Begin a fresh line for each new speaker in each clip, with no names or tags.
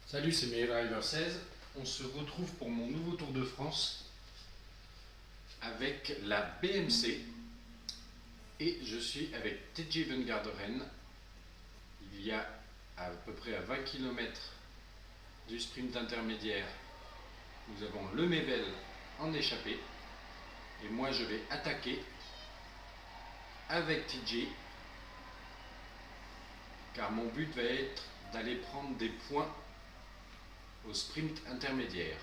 Salut, c'est Meilleur 16. On se retrouve pour mon nouveau Tour de France avec la BMC et je suis avec TJ Van Garderen. Il y a à peu près à 20 km du sprint intermédiaire, nous avons Lemebel en échappée et moi je vais attaquer avec TJ car mon but va être d'aller prendre des points au sprint intermédiaire.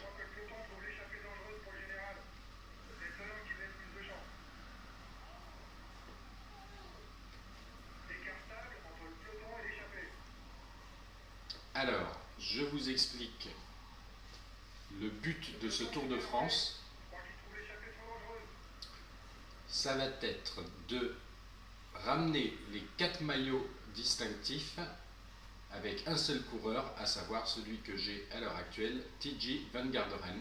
Alors, je vous explique le but de ce Tour de France. Ça va être de ramener les 4 maillots distinctifs avec un seul coureur, à savoir celui que j'ai à l'heure actuelle, TJ Van Garderen.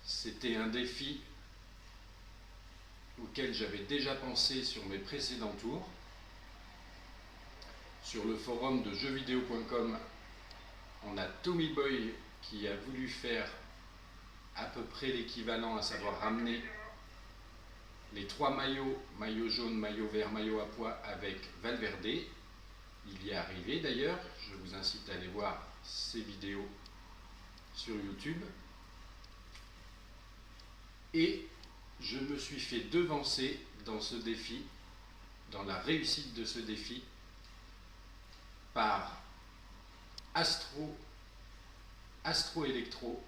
C'était un défi auquel j'avais déjà pensé sur mes précédents tours. Sur le forum de jeuxvideo.com, on a Tommy Boy qui a voulu faire à peu près l'équivalent, à savoir ramener les 3 maillots, maillot jaune, maillot vert, maillot à pois avec Valverde. Il y est arrivé d'ailleurs, je vous incite à aller voir ses vidéos sur YouTube. Et je me suis fait devancer dans ce défi, dans la réussite de ce défi, par Astro Electro,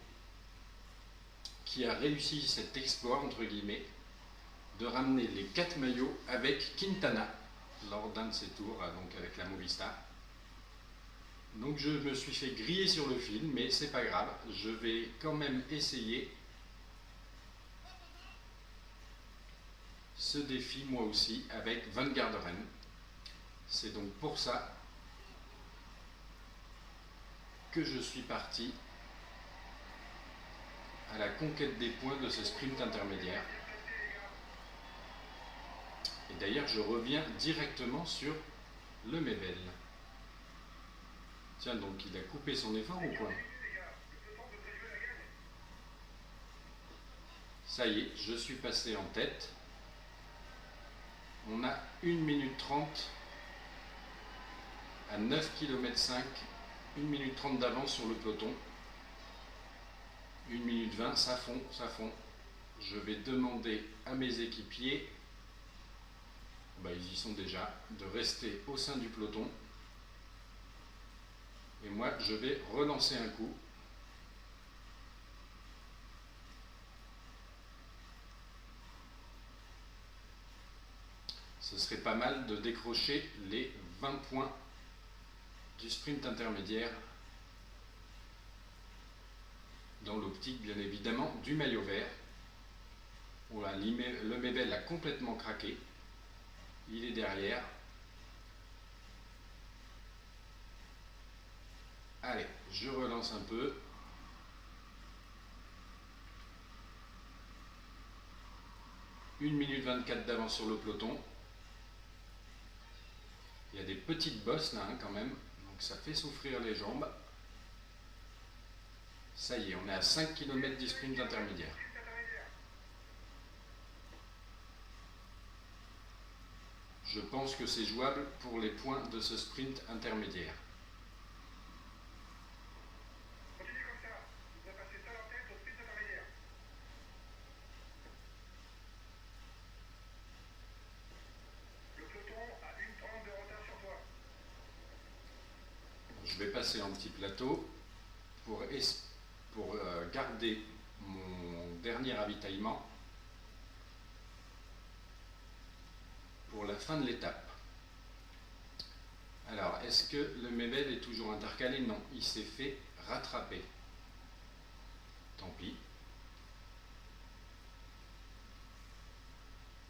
qui a réussi cet exploit, entre guillemets, de ramener les 4 maillots avec Quintana lors d'un de ses tours, donc avec la Movistar. Donc je me suis fait griller sur le fil, mais c'est pas grave, je vais quand même essayer ce défi moi aussi avec Van Garderen. C'est donc pour ça que je suis parti à la conquête des points de ce sprint intermédiaire. Et d'ailleurs, je reviens directement sur Lemebel. Tiens, donc il a coupé son effort ou quoi? Ça y est, je suis passé en tête. On a 1 minute 30 à 9 km 5, 1 minute 30 d'avance sur le peloton. 1 minute 20, ça fond, ça fond. Je vais demander à mes équipiers, ils y sont déjà, de rester au sein du peloton. Et moi, je vais relancer un coup. Ce serait pas mal de décrocher les 20 points du sprint intermédiaire dans l'optique, bien évidemment, du maillot vert. Voilà, Lemebel a complètement craqué. Il est derrière. Allez, je relance un peu. « 1 minute 24 d'avance sur le peloton. Il y a des petites bosses là quand même, donc ça fait souffrir les jambes. Ça y est, on est à 5 km du sprint intermédiaire. Je pense que c'est jouable pour les points de ce sprint intermédiaire. Je vais passer en petit plateau pour garder mon dernier ravitaillement pour la fin de l'étape. Alors, est-ce que Lemebel est toujours intercalé? Non, il s'est fait rattraper. Tant pis.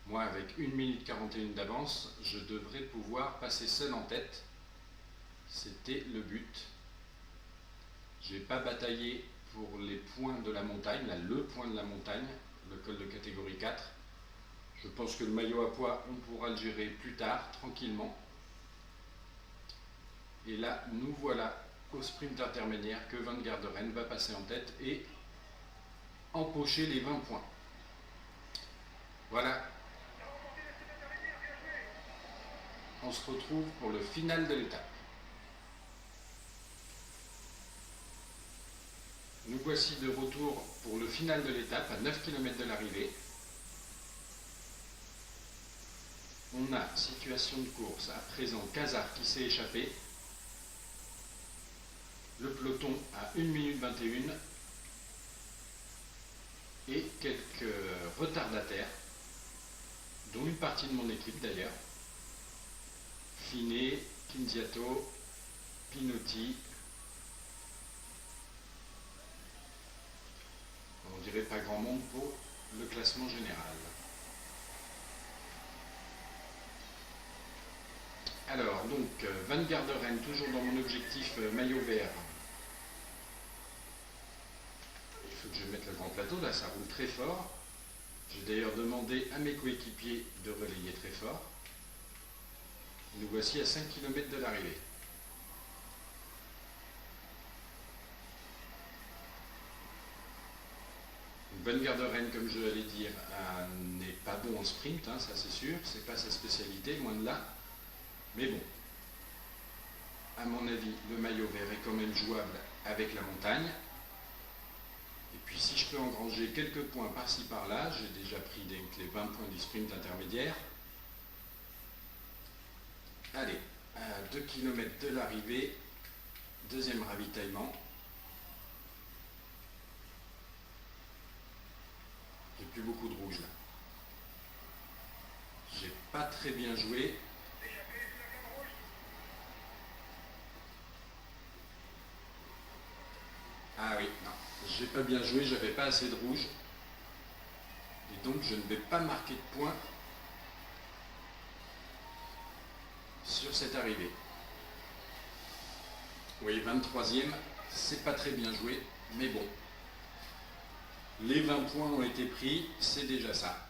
Moi, avec 1 minute 41 d'avance, je devrais pouvoir passer seul en tête. C'était le but. J'ai pas bataillé pour les points de la montagne, là, le point de la montagne, le col de catégorie 4. Je pense que le maillot à pois, on pourra le gérer plus tard, tranquillement. Et là, nous voilà au sprint intermédiaire que Van Garderen va passer en tête et empocher les 20 points. Voilà. On se retrouve pour le final de l'étape. Nous voici de retour pour le final de l'étape à 9 km de l'arrivée. On a situation de course à présent Casar qui s'est échappé. Le peloton à 1 minute 21 et quelques retardataires, dont une partie de mon équipe d'ailleurs. Finet, Kinziato, Pinotti. On dirait pas grand monde pour le classement général. Alors, donc, Van Garderen, toujours dans mon objectif maillot vert. Il faut que je mette le grand plateau, là ça roule très fort. J'ai d'ailleurs demandé à mes coéquipiers de relayer très fort. Nous voici à 5 km de l'arrivée. Van Garderen, comme je l'allais dire, n'est pas bon en sprint, hein, ça c'est sûr, c'est pas sa spécialité, loin de là. Mais bon, à mon avis, le maillot vert est quand même jouable avec la montagne. Et puis si je peux engranger quelques points par-ci par-là, j'ai déjà pris les 20 points du sprint intermédiaire. Allez, à 2 km de l'arrivée, deuxième ravitaillement. J'ai plus beaucoup de rouge là. J'ai pas très bien joué. Ah oui, non, j'ai pas bien joué, j'avais pas assez de rouge. Et donc je ne vais pas marquer de points sur cette arrivée. Oui, 23e, c'est pas très bien joué, mais bon. Les 20 points ont été pris, c'est déjà ça.